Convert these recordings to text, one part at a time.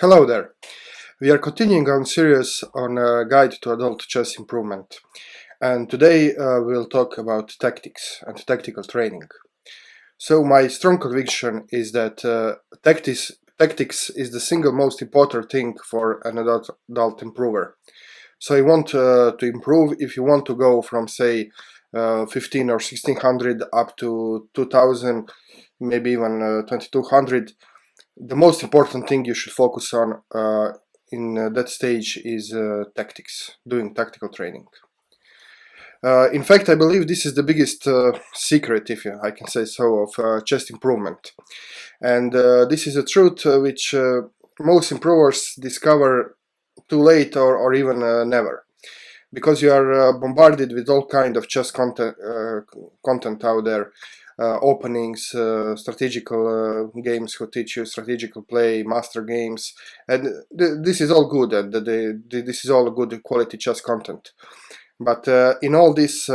Hello there. We are continuing our series on a guide to adult chess improvement, and today we'll talk about tactics and tactical training. So my strong conviction is that tactics is the single most important thing for an adult improver. So you want to improve. If you want to go from say 15 or 1600 up to 2000, maybe even 2200, the most important thing you should focus on in that stage is tactics, doing tactical training. In fact, I believe this is the biggest secret, if I can say so, of chess improvement. And this is a truth which most improvers discover too late or even never. Because you are bombarded with all kind of chess content out there, openings, strategical games who teach you strategical play, master games, and this is all good, and this is all good quality chess content. But in all this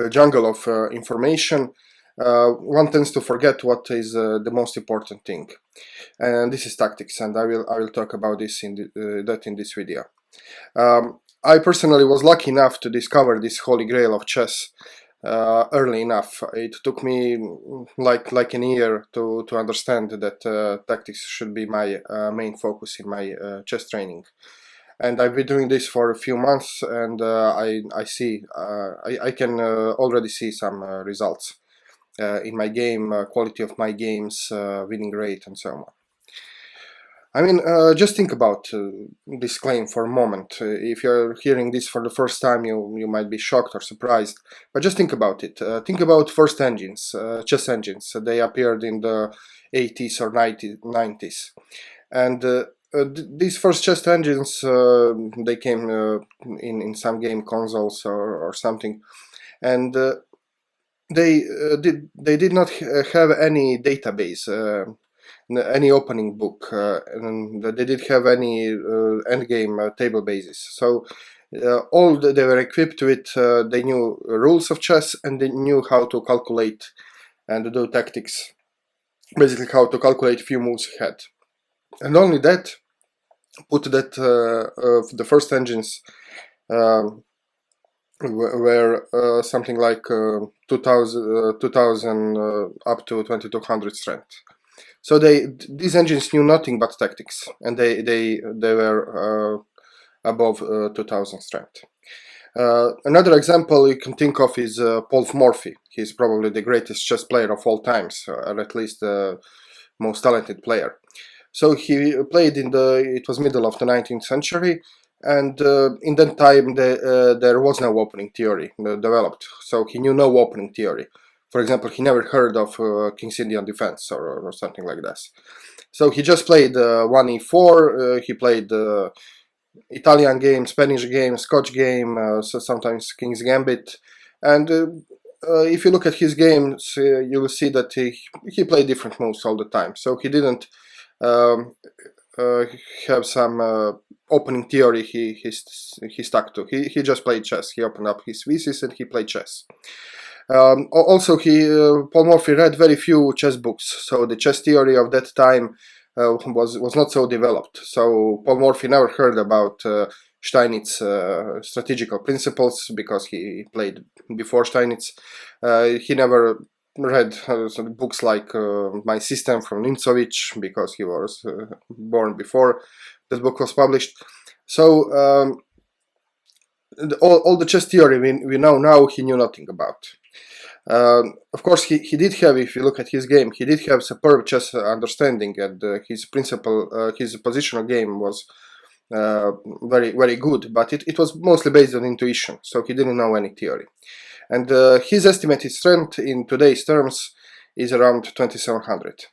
jungle of information, one tends to forget what is the most important thing, and this is tactics. And I will talk about this in this video. I personally was lucky enough to discover this holy grail of chess early enough. It took me like an year to understand that tactics should be my main focus in my chess training. And I've been doing this for a few months, and I can already see some results in my game, quality of my games, winning rate, and so on. I mean, just think about this claim for a moment. If you're hearing this for the first time, you might be shocked or surprised. But just think about it. Think about first engines, chess engines. They appeared in the 80s or 90s. And these first chess engines, they came in some game consoles or something. And they did not have any database. Any opening book, and they did have any endgame table basis. So all they were equipped with, they knew rules of chess, and they knew how to calculate and do tactics, basically how to calculate few moves ahead. And only that put that the first engines were something like 2000 up to 2200 strength. So these engines knew nothing but tactics, and they were above 2000 strength. Another example you can think of is Paul Morphy. He's probably the greatest chess player of all times, or at least the most talented player. So he played it was middle of the 19th century, and in that time there was no opening theory developed. So he knew no opening theory. For example, he never heard of King's Indian defense or something like this. So he just played 1e4, he played Italian game, Spanish game, Scotch game, so sometimes King's Gambit. And if you look at his games, you will see that he played different moves all the time. So he didn't have some opening theory he stuck to. He just played chess. He opened up his VCs and he played chess. Also, Paul Morphy read very few chess books, so the chess theory of that time was not so developed. So Paul Morphy never heard about Steinitz strategical principles because he played before Steinitz. He never read books like My System from Nimzowitsch because he was born before that book was published. So all the chess theory we know now, he knew nothing about. Of course, he did have, if you look at his game, he did have superb chess understanding, and his positional game was very good, but it was mostly based on intuition, so he didn't know any theory. And his estimated strength in today's terms is around 2700.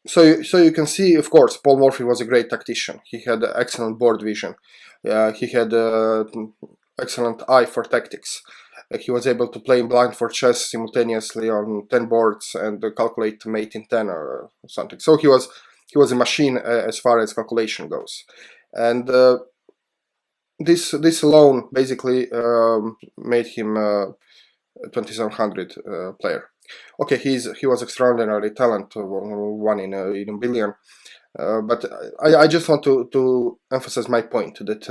So you can see, of course, Paul Morphy was a great tactician. He had excellent board vision. He had excellent eye for tactics. He was able to play blind for chess simultaneously on 10 boards and calculate mate in 10 or something. So he was a machine as far as calculation goes. And this alone basically made him a 2700 player. Okay, he was extraordinarily talented, one in a billion. But I just want to emphasize my point that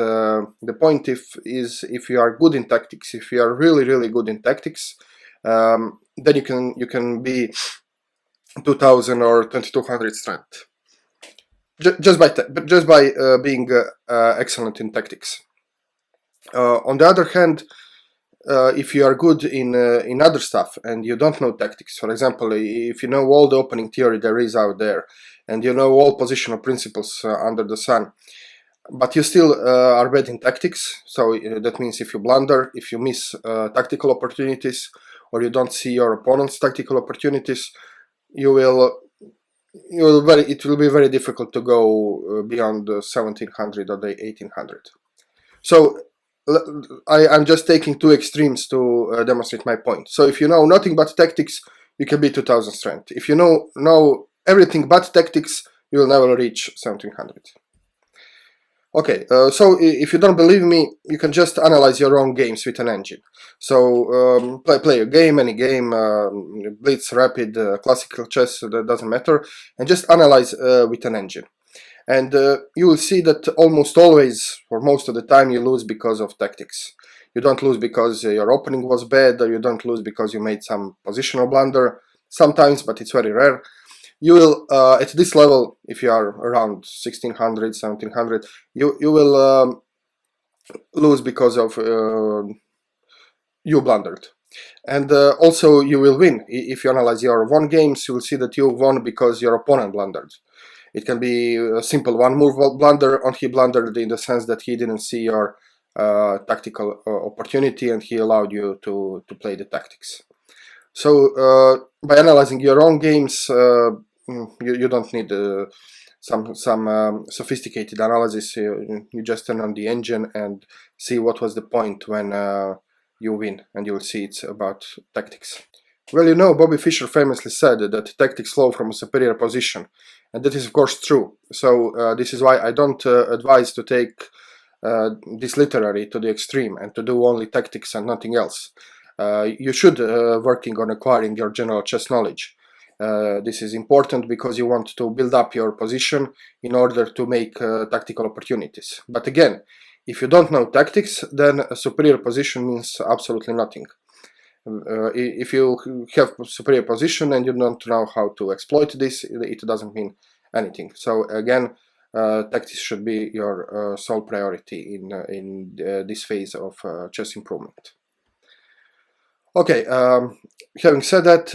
the point if you are good in tactics, if you are really good in tactics, then you can be 2000 or 2200 strength just by being excellent in tactics. On the other hand, if you are good in other stuff and you don't know tactics, for example, if you know all the opening theory there is out there, and you know all positional principles under the sun, but you still are bad in tactics, so that means if you blunder, if you miss tactical opportunities, or you don't see your opponent's tactical opportunities, it will be very difficult to go beyond the 1700 or the 1800. So I'm just taking two extremes to demonstrate my point. So if you know nothing but tactics, you can be 2000 strength. If you know everything but tactics, you will never reach 1700. Okay, so if you don't believe me, you can just analyze your own games with an engine. So play a game, any game, blitz, rapid, classical chess, that doesn't matter, and just analyze with an engine. And you will see that almost always, or most of the time, you lose because of tactics. You don't lose because your opening was bad, or you don't lose because you made some positional blunder. Sometimes, but it's very rare. You will, at this level, if you are around 1600, 1700, you will lose because of you blundered. And also you will win. If you analyze your won games, you will see that you won because your opponent blundered. It can be a simple one move blunder, and he blundered in the sense that he didn't see your tactical opportunity and he allowed you to play the tactics. So by analyzing your own games, you don't need some sophisticated analysis. You just turn on the engine and see what was the point when you win, and you will see it's about tactics. Well, you know, Bobby Fischer famously said that tactics flow from a superior position, and that is of course true. So this is why I don't advise to take this literally to the extreme and to do only tactics and nothing else. You should working on acquiring your general chess knowledge. This is important because you want to build up your position in order to make tactical opportunities. But again, if you don't know tactics, then a superior position means absolutely nothing. If you have superior position and you don't know how to exploit this, it doesn't mean anything. So again, tactics should be your sole priority in this phase of chess improvement. Okay, having said that,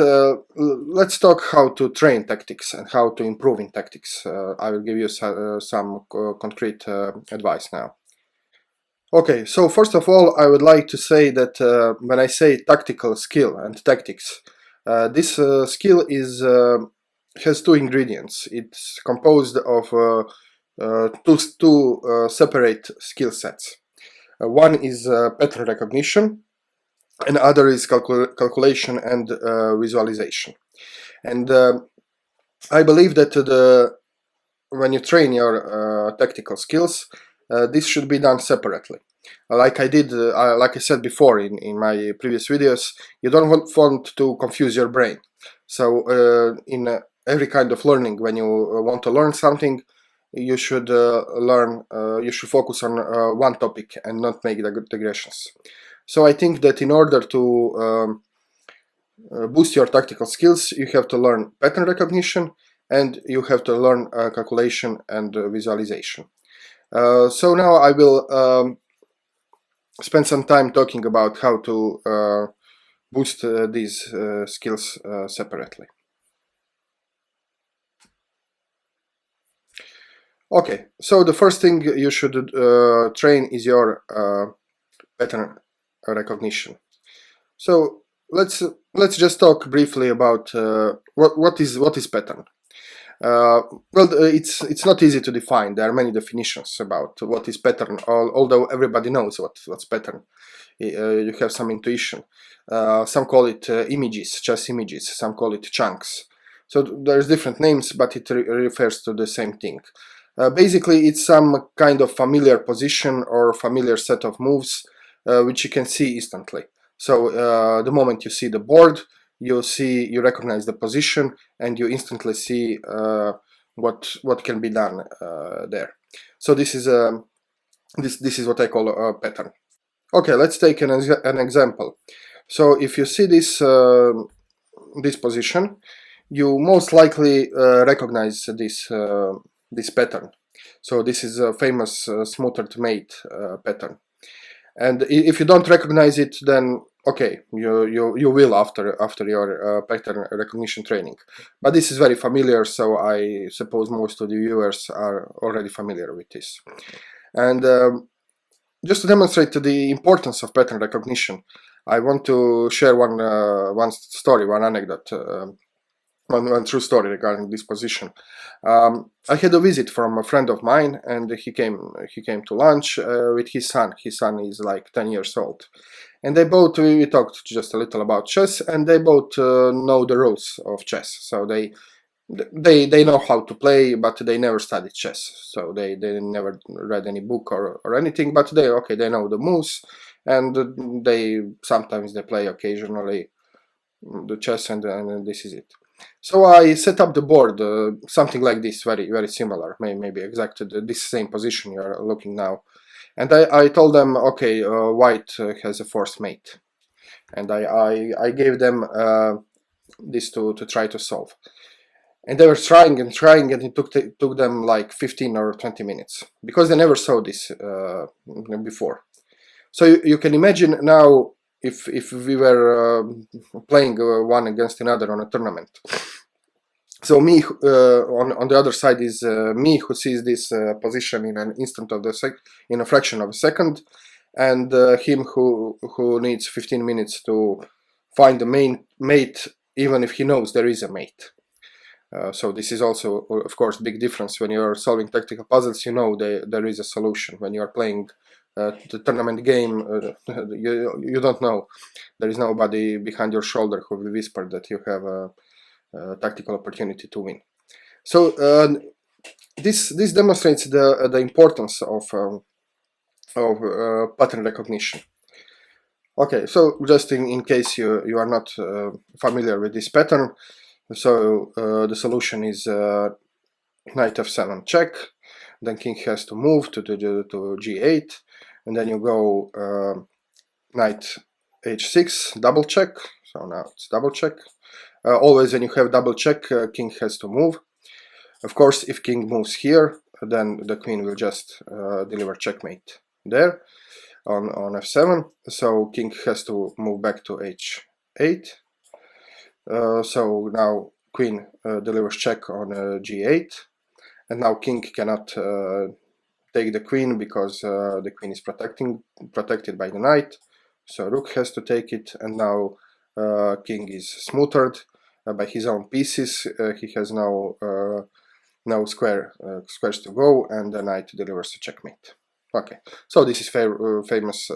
let's talk how to train tactics and how to improve in tactics. I will give you some concrete advice now. Okay, so first of all, I would like to say that when I say tactical skill and tactics, this skill has two ingredients. It's composed of two separate skill sets. One is pattern recognition, and other is calculation and visualization. And I believe that when you train your tactical skills, this should be done separately. Like I said before in my previous videos, you don't want to confuse your brain. So in every kind of learning, when you want to learn something, you should you should focus on one topic and not make digressions. So I think that in order to boost your tactical skills, you have to learn pattern recognition and you have to learn calculation and visualization. So now I will spend some time talking about how to boost these skills separately. Okay, so the first thing you should train is your pattern recognition. So let's just talk briefly about what is pattern. Well, it's not easy to define. There are many definitions about what is pattern, although everybody knows what's pattern. You have some intuition. Some call it images, chess images. Some call it chunks. So there's different names, but it refers to the same thing. Basically, it's some kind of familiar position or familiar set of moves which you can see instantly. So the moment you see the board, you recognize the position, and you instantly see what can be done there. So this is what I call a pattern. Okay, let's take an example. So if you see this position, you most likely recognize this pattern. So this is a famous smothered mate pattern. And if you don't recognize it, then okay, you will after your pattern recognition training. But this is very familiar, so I suppose most of the viewers are already familiar with this. And just to demonstrate the importance of pattern recognition, I want to share one story, one anecdote, one true story regarding this position. I had a visit from a friend of mine, and he came to lunch with his son. His son is like 10 years old, and we talked just a little about chess, and they both know the rules of chess. So they know how to play, but they never studied chess. So they never read any book or anything. But they know the moves, and sometimes they play occasionally the chess, and this is it. So I set up the board, something like this, very similar, maybe exactly this same position you are looking now. And I told them, okay, white has a forced mate, and I gave them this to try to solve. And they were trying, and it took them like 15 or 20 minutes, because they never saw this before. So you can imagine now, if we were playing one against another on a tournament. So me on the other side is me, who sees this position in an instant of in a fraction of a second, and him who needs 15 minutes to find the main mate, even if he knows there is a mate. So this is also, of course, big difference. When you're solving tactical puzzles, you know there is a solution. When you are playing the tournament game, you don't know. There is nobody behind your shoulder who will whisper that you have a tactical opportunity to win. So this demonstrates the importance of pattern recognition. Okay, so just in case you are not familiar with this pattern, so the solution is knight f7 check, then king has to move to g8, and then you go knight h6 double check. So now it's double check. Always when you have double check, king has to move. Of course, if king moves here, then the queen will just deliver checkmate there on f7. So king has to move back to h8. So now queen delivers check on g8, and now king cannot take the queen because the queen is protected by the knight. So rook has to take it, and now king is smothered by his own pieces. He has now squares to go, and the knight delivers a checkmate. Okay, so this is famous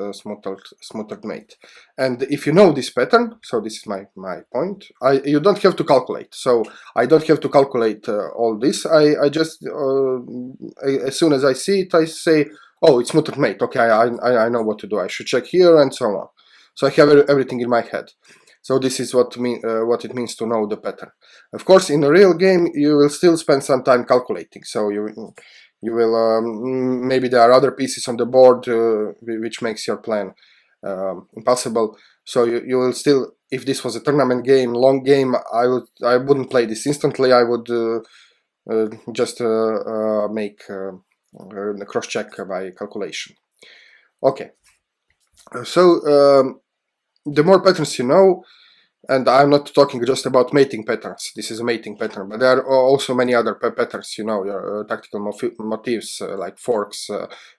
smothered mate. And if you know this pattern, so this is my point, you don't have to calculate. So I don't have to calculate all this. I just, as soon as I see it, I say, oh, it's smothered mate. Okay, I know what to do. I should check here, and so on. So I have everything in my head. So this is what it means to know the pattern. Of course, in a real game, you will still spend some time calculating. So you will maybe there are other pieces on the board which makes your plan impossible. So you will still, if this was a tournament game, long game, I wouldn't play this instantly. I would just make the cross check by calculation. Okay, so the more patterns you know, and I'm not talking just about mating patterns, this is a mating pattern, but there are also many other patterns, you know, your tactical motifs like forks,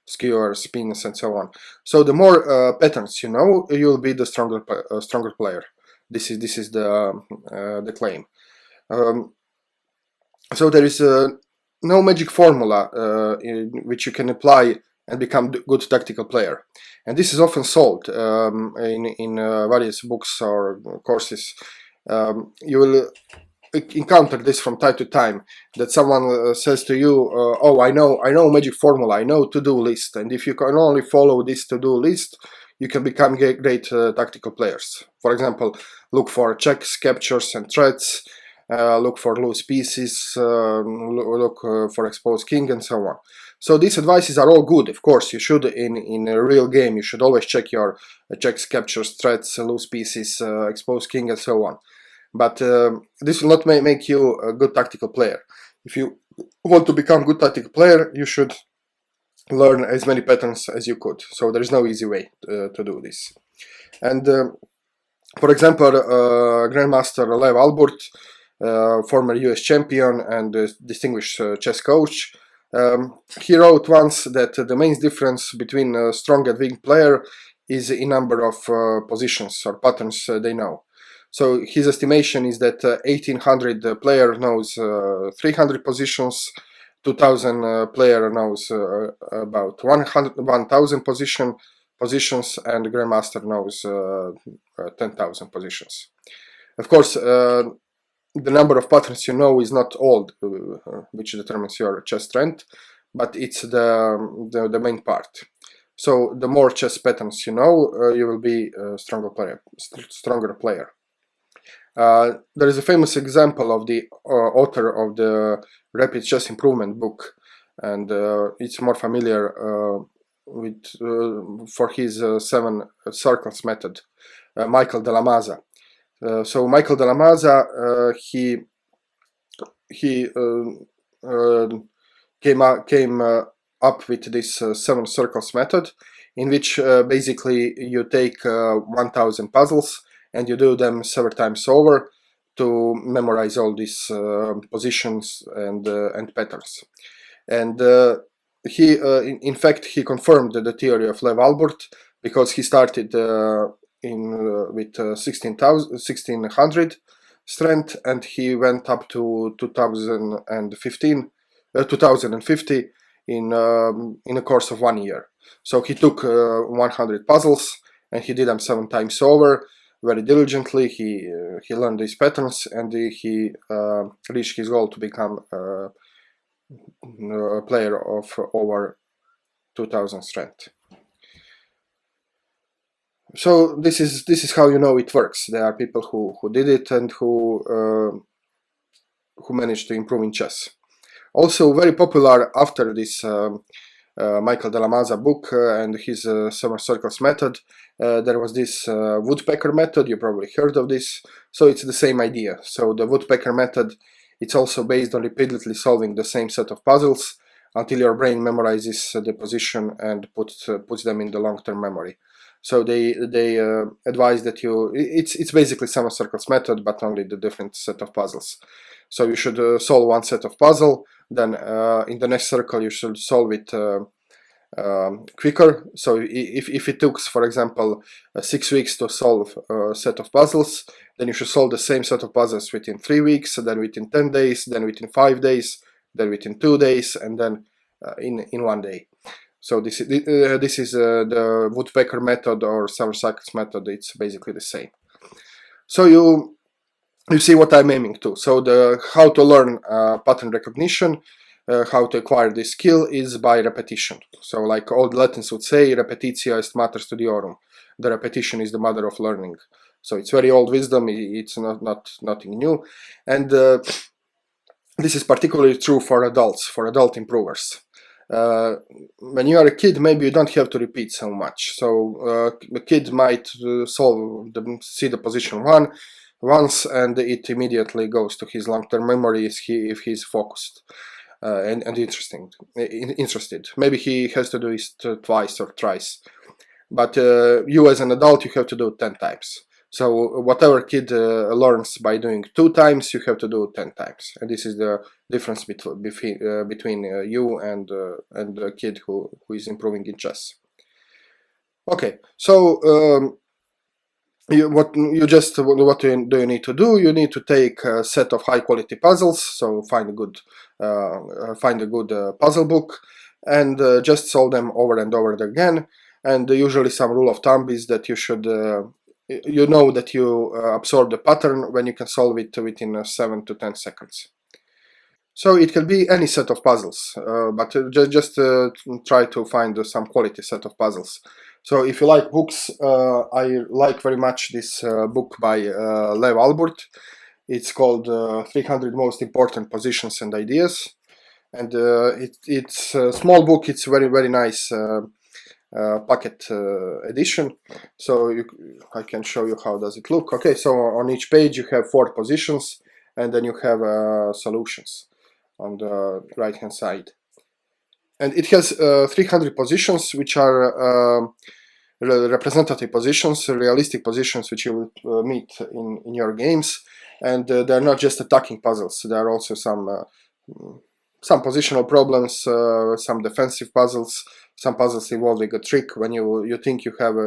skewers, spins, and so on. So the more patterns you know, you'll be the stronger player. This is the claim. So there is no magic formula which you can apply and become a good tactical player. And this is often solved in various books or courses. You will encounter this from time to time, that someone says to you, oh, I know magic formula, I know to-do list, and if you can only follow this to-do list, you can become great tactical players. For example, look for checks, captures and threats, look for loose pieces, look for exposed king, and so on. So these advices are all good. Of course, you should, in a real game, you should always check your checks, captures, threats, loose pieces, exposed king, and so on. But this will not make you a good tactical player. If you want to become a good tactical player, you should learn as many patterns as you could. So there is no easy way to do this. And for example, Grandmaster Lev Albert, former US champion and distinguished chess coach, he wrote once that the main difference between a strong and weak player is in number of positions or patterns they know. So his estimation is that 1800 player knows 300 positions, 2000 player knows about 1000 positions, and Grandmaster knows 10,000 positions. Of course, the number of patterns you know is not all which determines your chess strength, but it's the main part. So the more chess patterns you know, you will be a stronger player. There is a famous example of the author of the Rapid Chess Improvement book, and it's more familiar with for his 7 circles method, Michael Della Maza. So Michael Della Maza, he came up with this 7 circles method, in which basically you take 1000 puzzles and you do them several times over to memorize all these positions and patterns. And in fact, he confirmed the theory of Lev Albert, because he started with 1600 strength, and he went up to 2050 in a course of 1 year. So he took 100 puzzles and he did them 7 times over very diligently. He learned these patterns, and he reached his goal to become a player of over 2000 strength. So this is how you know it works. There are people who did it and who managed to improve in chess. Also very popular after this Michael Della Maza book and his 7 circles method, there was this woodpecker method. You probably heard of this. So it's the same idea. So the woodpecker method, it's also based on repeatedly solving the same set of puzzles until your brain memorizes the position and puts them in the long-term memory. So they advise that it's basically 7 circles method, but only the different set of puzzles. So you should solve one set of puzzle, then in the next circle you should solve it quicker. So if it took, for example, 6 weeks to solve a set of puzzles, then you should solve the same set of puzzles within 3 weeks, then within 10 days, then within 5 days, then within 2 days, and then in 1 day. So this is the woodpecker method or 7 cycles method. It's basically the same. So you see what I'm aiming to. So how to learn pattern recognition, how to acquire this skill is by repetition. So like old Latins would say, repetitio est mater studiorum. The repetition is the mother of learning. So it's very old wisdom. It's not nothing new, and this is particularly true for adults, for adult improvers. When you are a kid, maybe you don't have to repeat so much. So the kid might see the position once, and it immediately goes to his long-term memory if he's focused and interested. Maybe he has to do it twice or thrice, but you as an adult, you have to do it 10 times. So whatever kid learns by doing 2 times, you have to do 10 times, and this is the difference between you and a kid who is improving in chess. Okay, so what do you need to do? You need to take a set of high-quality puzzles. So find a good puzzle book and just solve them over and over again. And usually, some rule of thumb is that you should that you absorb the pattern when you can solve it within 7 to 10 seconds. So it can be any set of puzzles, but just try to find some quality set of puzzles. So if you like books, I like very much this book by Lev Albert. It's called 300 Most Important Positions and Ideas. And it's a small book. It's very, very nice pocket edition. So I can show you how does it look. Okay, so on each page you have 4 positions, and then you have solutions on the right hand side. And it has 300 positions, which are representative positions, realistic positions which you will meet in your games. And they're not just attacking puzzles. There are also some positional problems, some defensive puzzles, some puzzles involving a trick when you think you have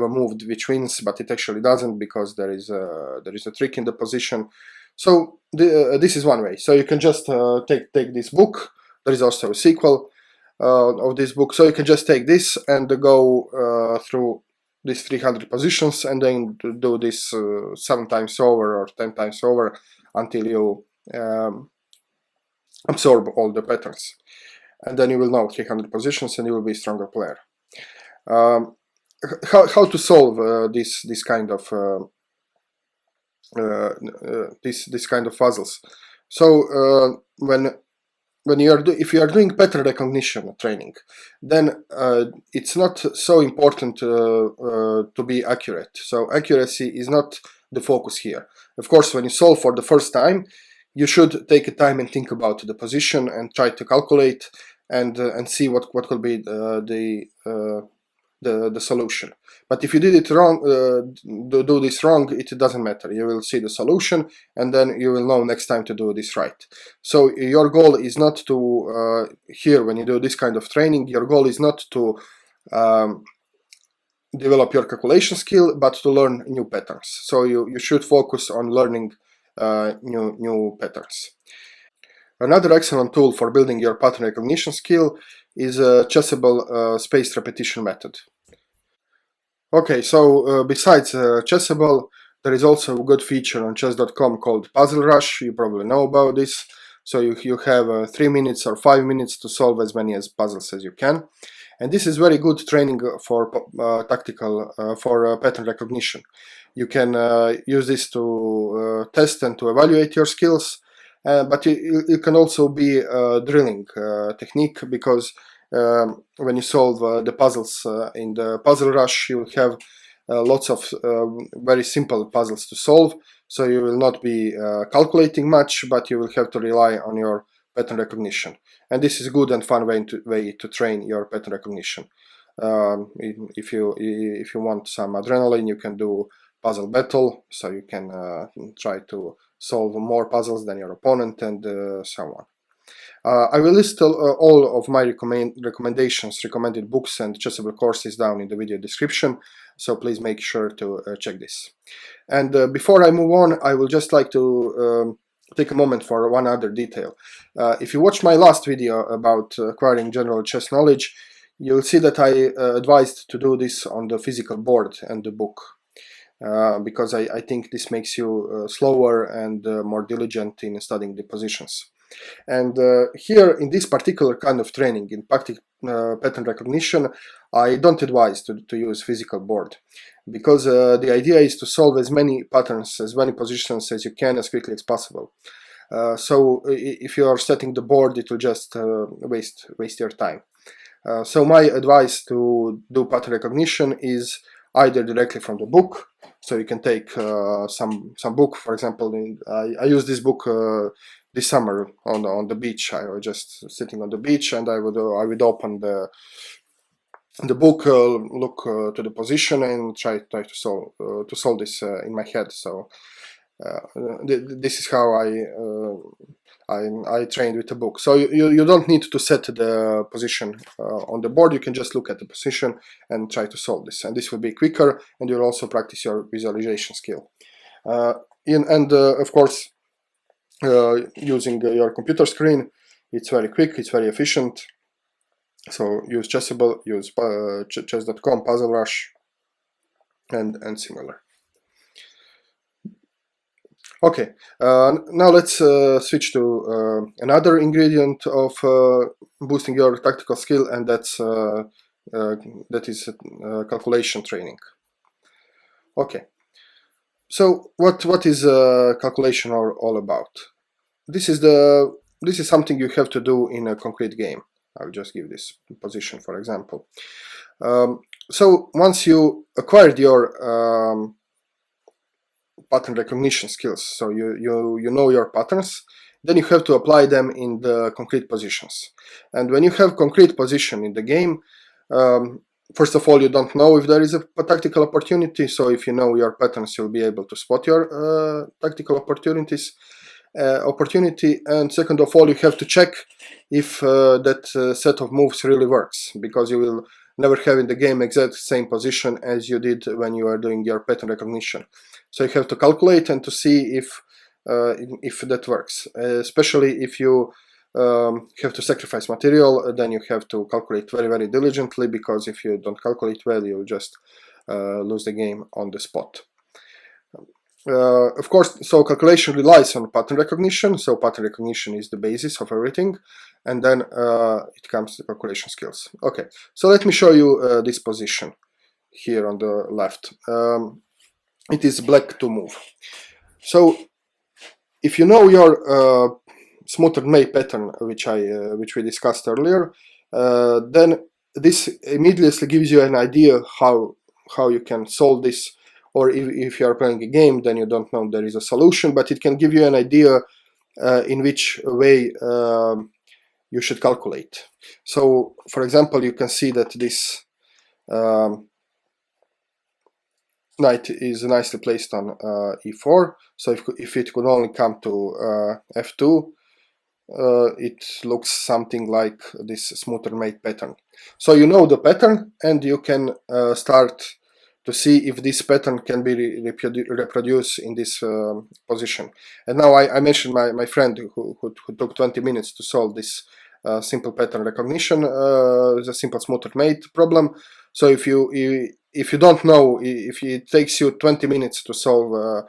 a move which wins, but it actually doesn't, because there is a trick in the position. So this is one way. So you can just take this book. There is also a sequel of this book. So you can just take this and go through these 300 positions, and then do this 7 times over or 10 times over until you absorb all the patterns. And then you will know 300 positions, and you will be a stronger player. How to solve this kind of this kind of puzzles? So if you are doing pattern recognition training, then it's not so important to be accurate. So accuracy is not the focus here. Of course, when you solve for the first time, you should take a time and think about the position and try to calculate and see what will be the solution. But if you did it wrong, do this wrong, it doesn't matter. You will see the solution, and then you will know next time to do this right. So your goal is not to here, when you do this kind of training, your goal is not to develop your calculation skill, but to learn new patterns. So you should focus on learning new patterns. Another excellent tool for building your pattern recognition skill is a chessable spaced repetition method. Okay, so besides chessable, there is also a good feature on chess.com called Puzzle Rush. You probably know about this. So you have 3 minutes or 5 minutes to solve as many puzzles as you can. And this is very good training for pattern recognition. You can use this to test and to evaluate your skills, but you can also be a drilling technique, because when you solve the puzzles in the Puzzle Rush, you will have lots of very simple puzzles to solve. So you will not be calculating much, but you will have to rely on your pattern recognition. And this is a good and fun way to train your pattern recognition. If you want some adrenaline, you can do puzzle battle, so you can try to solve more puzzles than your opponent, and so on. I will list all of my recommended books and chessable courses down in the video description, so please make sure to check this. And before I move on, I will just like to take a moment for one other detail. If you watched my last video about acquiring general chess knowledge, you'll see that I advised to do this on the physical board and the book, because I think this makes you slower and more diligent in studying the positions. And here, in this particular kind of training, in pattern recognition, I don't advise to use physical board, because the idea is to solve as many patterns, as many positions as you can, as quickly as possible. So if you are setting the board, it will just waste your time. So my advice to do pattern recognition is either directly from the book. So you can take some book, for example. I use this book this summer on the beach. I was just sitting on the beach, and I would open the book, look to the position, and try to solve this in my head. So this is how I trained with the book. So you don't need to set the position on the board. You can just look at the position and try to solve this, and this will be quicker, and you'll also practice your visualization skill. Of course, using your computer screen, it's very quick, it's very efficient. So use Chessable, use chess.com, Puzzle Rush, and similar. Okay, now let's switch to another ingredient of boosting your tactical skill, and that's that is calculation training. Okay, so what is calculation all about? This is something you have to do in a concrete game. I'll just give this position for example. So once you acquired your pattern recognition skills, so you know your patterns, then you have to apply them in the concrete positions. And when you have concrete position in the game, first of all, you don't know if there is a tactical opportunity. So if you know your patterns, you'll be able to spot your tactical opportunity. And second of all, you have to check if that set of moves really works, because you will never have in the game exact same position as you did when you are doing your pattern recognition. So you have to calculate and to see if that works, especially if you have to sacrifice material. Then you have to calculate very diligently, because if you don't calculate well, you'll just lose the game on the spot. Of course, so calculation relies on pattern recognition. So pattern recognition is the basis of everything, and then it comes to calculation skills. Okay, so let me show you this position here on the left. It is black to move. So if you know your smoothed May pattern, which we discussed earlier, then this immediately gives you an idea how you can solve this. Or if you are playing a game, then you don't know there is a solution, but it can give you an idea in which way you should calculate. So, for example, you can see that this knight is nicely placed on e4. So if it could only come to f2, it looks something like this smoother mate pattern. So you know the pattern, and you can start to see if this pattern can be reproduced in this position. And now I mentioned my friend who took 20 minutes to solve this simple pattern recognition, the simple smoother mate problem. So if you don't know, if it takes you 20 minutes to solve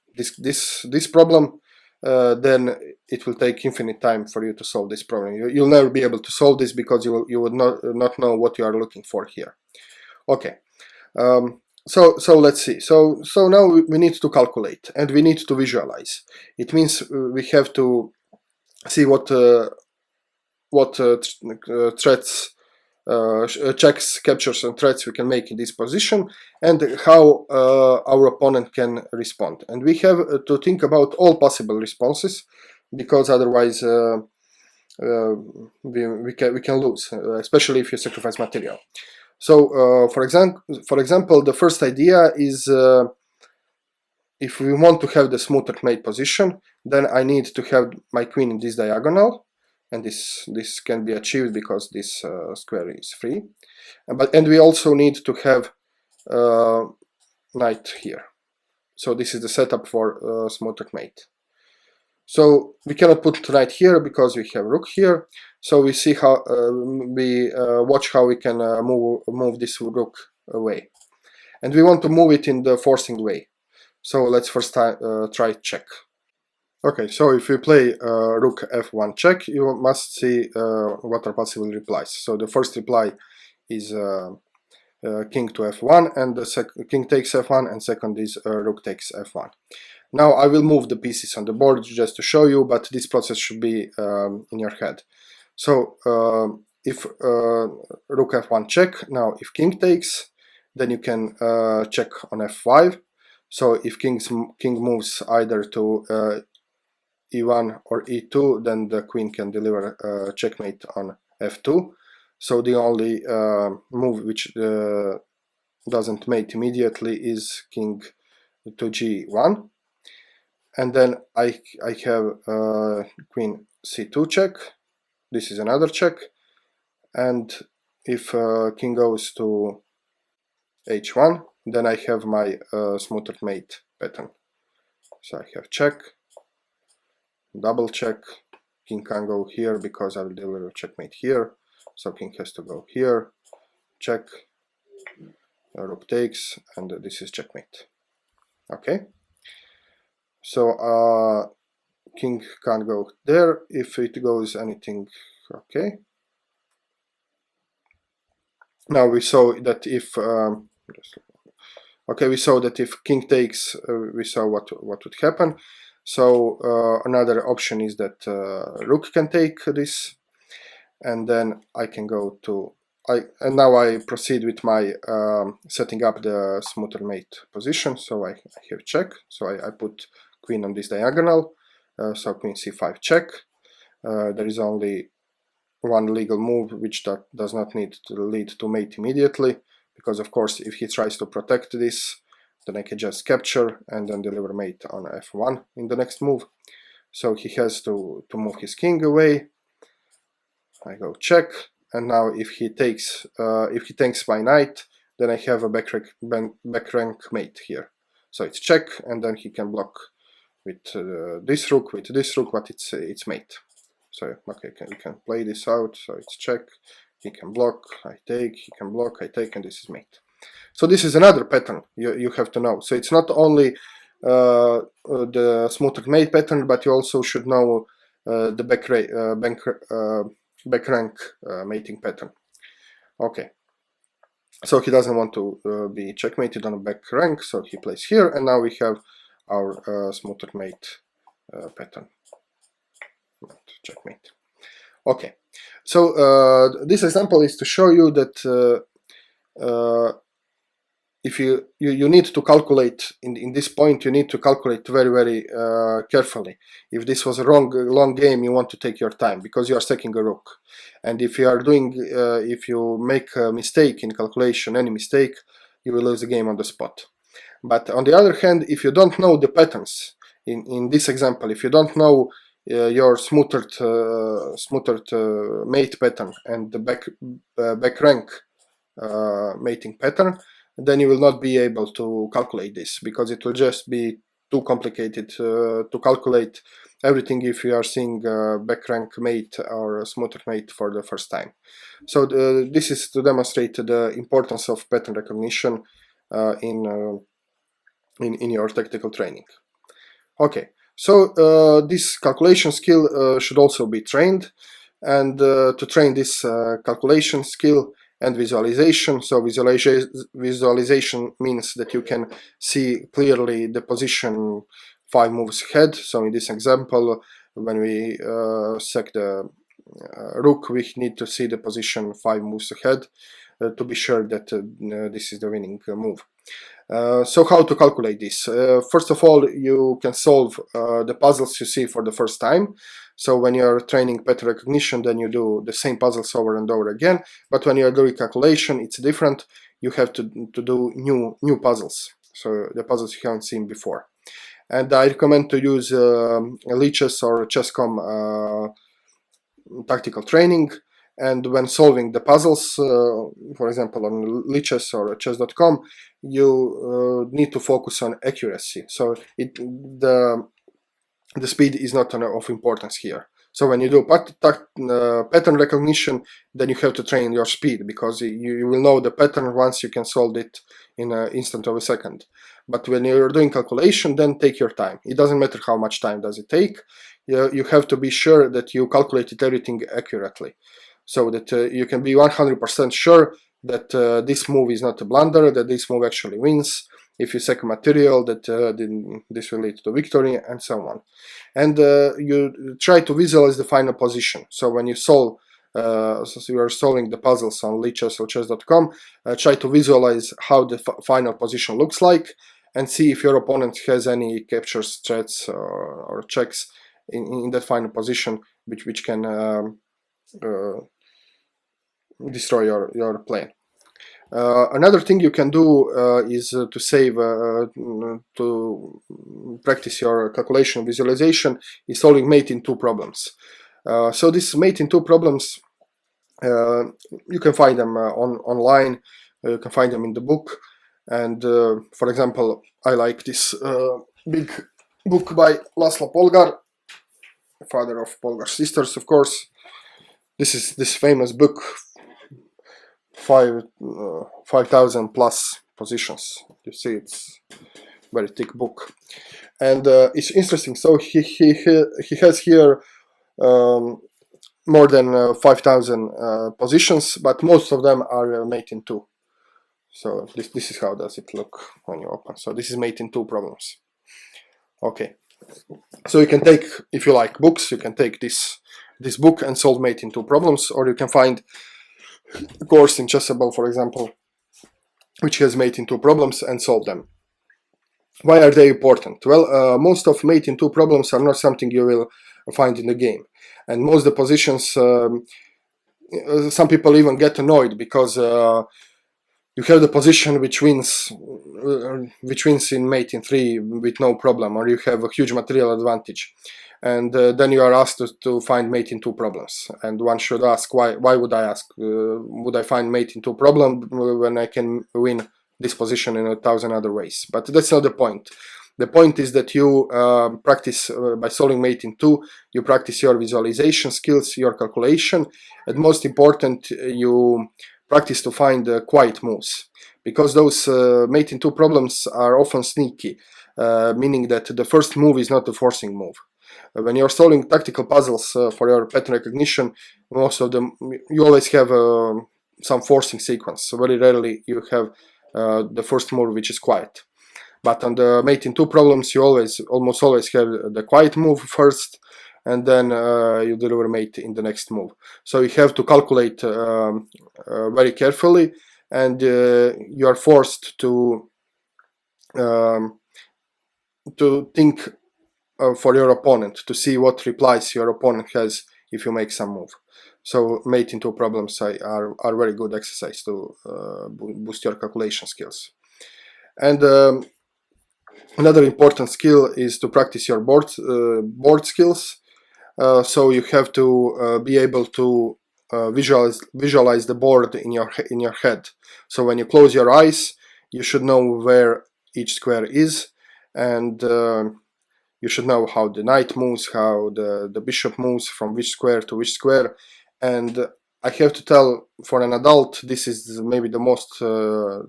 this problem, then it will take infinite time for you to solve this problem. You'll never be able to solve this, because you would not know what you are looking for here. Okay, so let's see. So now we need to calculate, and we need to visualize. It means we have to see what threats, checks, captures, and threats we can make in this position, and how our opponent can respond. And we have to think about all possible responses, because otherwise we can lose, especially if you sacrifice material. So, for example, the first idea is if we want to have the smoother mate position, then I need to have my queen in this diagonal, and this can be achieved because this square is free. And we also need to have knight here. So this is the setup for smoother mate. So we cannot put knight here because we have rook here. So we see how we watch how we can move this rook away, and we want to move it in the forcing way. So let's first try check. Okay, so if we play rook f1 check, you must see what are possible replies. So the first reply is king to f1, and the king takes f1, and second is rook takes f1. Now I will move the pieces on the board just to show you, but this process should be in your head. So if rook f1 check, now if king takes, then you can check on f5. So if king moves either to e1 or e2, then the queen can deliver checkmate on f2. So the only move which doesn't mate immediately is king to g1. And then I have queen c2 check. This is another check. And if king goes to h1, then I have my smoother mate pattern. So I have check, double check, king can go here because I will deliver checkmate here. So king has to go here, check, rook takes, and this is checkmate. Okay. So king can't go there if it goes anything. Okay. Now we saw that if okay, we saw that if king takes, we saw what would happen. So another option is that rook can take this, and then I can go to and now I proceed with my setting up the smoother mate position. So I have check. So I put queen on this diagonal. So queen c5 check. There is only one legal move which does not need to lead to mate immediately, because of course if he tries to protect this, then I can just capture and then deliver mate on f1 in the next move. So he has to move his king away. I go check, and now if he takes my knight, then I have a back rank mate here. So it's check, and then he can block with this rook, but it's mate. So okay, you can play this out. So it's check. He can block. I take. He can block. I take, and this is mate. So this is another pattern you have to know. So it's not only the smoother mate pattern, but you also should know the back rank mating pattern. Okay. So he doesn't want to be checkmated on a back rank, so he plays here, and now we have our smoother mate pattern. Checkmate. Okay, so this example is to show you that if you need to calculate in this point, you need to calculate very carefully. If this was a long game, you want to take your time because you are stacking a rook, and if you are doing if you make a mistake in calculation, any mistake, you will lose the game on the spot. But on the other hand, if you don't know the patterns in this example, if you don't know your smoothed mate pattern and the back rank mating pattern, then you will not be able to calculate this, because it will just be too complicated to calculate everything if you are seeing back rank mate or smoother mate for the first time. So this is to demonstrate the importance of pattern recognition in your tactical training. Okay, so this calculation skill should also be trained, and to train this calculation skill and visualization. So visualization means that you can see clearly the position 5 moves ahead. So in this example, when we sack the rook, we need to see the position 5 moves ahead to be sure that this is the winning move. So how to calculate this? First of all, you can solve the puzzles you see for the first time. So when you're training pattern recognition, then you do the same puzzles over and over again. But when you're doing calculation, it's different. You have to do new puzzles. So the puzzles you haven't seen before. And I recommend to use Chess or Chess.com tactical training. And when solving the puzzles, for example on Lichess or chess.com, you need to focus on accuracy. So the speed is not of importance here. So when you do pattern recognition, then you have to train your speed, because you will know the pattern once you can solve it in an instant of a second. But when you're doing calculation, then take your time. It doesn't matter how much time does it take. You have to be sure that you calculated everything accurately, so that you can be 100% sure that this move is not a blunder, that this move actually wins. If you sack material, that this will lead to victory, and so on. And you try to visualize the final position. So when you solve, so you are solving the puzzles on Lichess or chess.com, try to visualize how the final position looks like, and see if your opponent has any captures, threats, or checks in that final position, which can destroy your plan. Another thing you can do is to save, to practice your calculation visualization, is solving mate in 2 problems. So this mate in 2 problems, you can find them online, you can find them in the book. And for example, I like this big book by Laszlo Polgar, father of Polgar sisters, of course. This is this famous book, 5,000 plus positions. You see, it's very thick book, and it's interesting. So he has here more than 5,000 positions, but most of them are mate in 2. So this is how does it look when you open. So this is mate in 2 problems. Okay, so you can take, if you like books, you can take this book and solve mate in 2 problems, or you can find a course in Chessable, for example, which has mate in 2 problems and solve them. Why are they important? Well, most of mate in 2 problems are not something you will find in the game, and most of the positions, some people even get annoyed because you have the position which wins in mate in 3 with no problem, or you have a huge material advantage, and then you are asked to find mate in 2 problems. And one should ask, why would I ask? Would I find mate in 2 problem when I can win this position in 1,000 other ways? But that's not the point. The point is that you practice by solving mate in 2, you practice your visualization skills, your calculation, and most important, you practice to find quiet moves, because those mate in 2 problems are often sneaky, meaning that the first move is not the forcing move. When you're solving tactical puzzles for your pattern recognition, most of them, you always have some forcing sequence. So very rarely you have the first move which is quiet. But on the mate in 2 problems, you almost always have the quiet move first, and then you deliver mate in the next move. So you have to calculate very carefully, and you are forced to think for your opponent, to see what replies your opponent has if you make some move. So mate in 2 problems are very good exercise to boost your calculation skills. And another important skill is to practice your board skills. So you have to be able to visualize the board in your head. So when you close your eyes, you should know where each square is, and you should know how the knight moves, how the bishop moves from which square to which square. And I have to tell, for an adult, this is maybe the most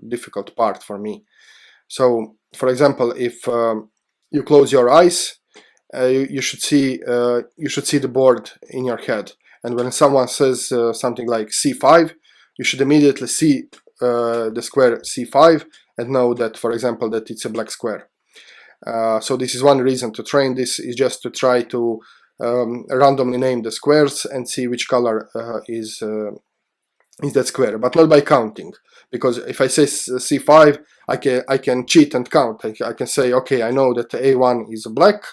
difficult part for me. So, for example, if you close your eyes, you should see the board in your head, and when someone says something like c5, you should immediately see the square c5 and know that, for example, that it's a black square. So this is one reason to train this, is just to try to randomly name the squares and see which color is that square, but not by counting, because if I say c5, I can cheat and count. I can say, okay, I know that a1 is black,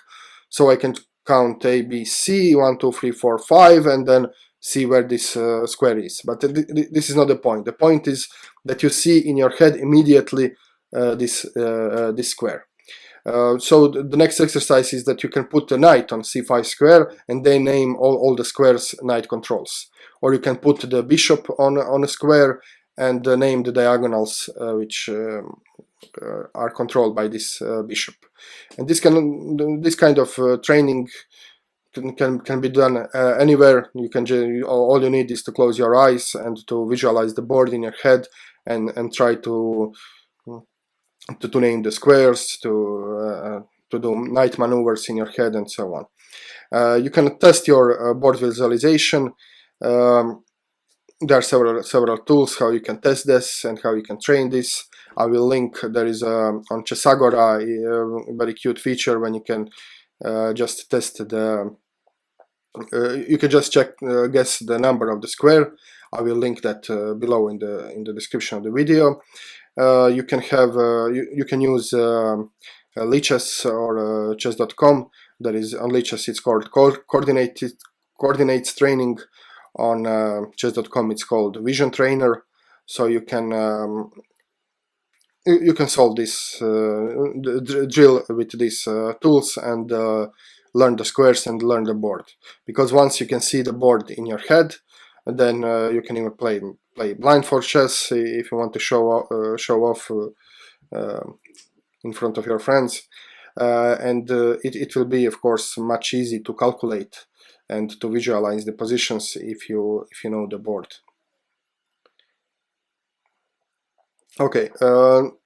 so I can count a, b, c, 1, 2, 3, 4, 5, and then see where this square is. But this is not the point. The point is that you see in your head immediately this square. So the next exercise is that you can put a knight on c5 square and then name all the squares knight controls. Or you can put the bishop on a square and name the diagonals which are controlled by this bishop. And this kind of training can be done anywhere. You can all you need is to close your eyes and to visualize the board in your head and try to name the squares, to do knight maneuvers in your head, and so on. You can test your board visualization. There are several tools how you can test this and how you can train this. I will link, there is on Chessagora a very cute feature when you can just test you can just guess the number of the square. I will link that below in the description of the video. You can have you can use Lichess or chess.com. That is on Lichess it's called coordinates training. On chess.com it's called Vision Trainer. So you can solve this drill with these tools and learn the squares and learn the board. Because once you can see the board in your head, then you can even play blindfold chess if you want to show off in front of your friends, and it will be, of course, much easier to calculate and to visualize the positions if you know the board. Okay,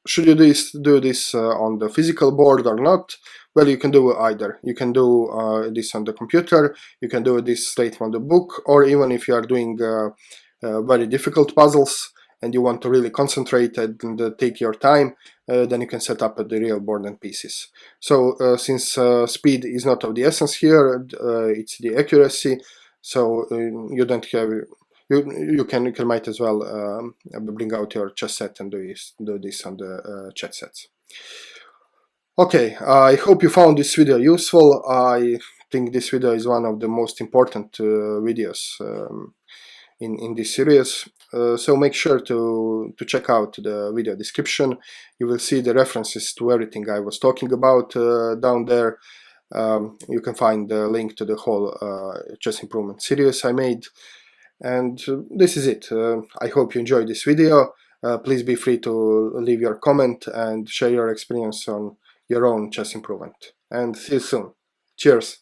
should you do this on the physical board or not? Well, you can do either. You can do this on the computer, you can do this straight from the book, or even if you are doing very difficult puzzles and you want to really concentrate and take your time, then you can set up the real board and pieces. So since speed is not of the essence here, it's the accuracy, so you don't have you can might as well bring out your chess set and do this on the chat sets. Okay, I hope you found this video useful. I think this video is one of the most important videos in this series. So make sure to check out the video description. You will see the references to everything I was talking about down there. You can find the link to the whole chess improvement series I made. And this is it. I hope you enjoyed this video. Please be free to leave your comment and share your experience on your own chess improvement. And see you soon. Cheers!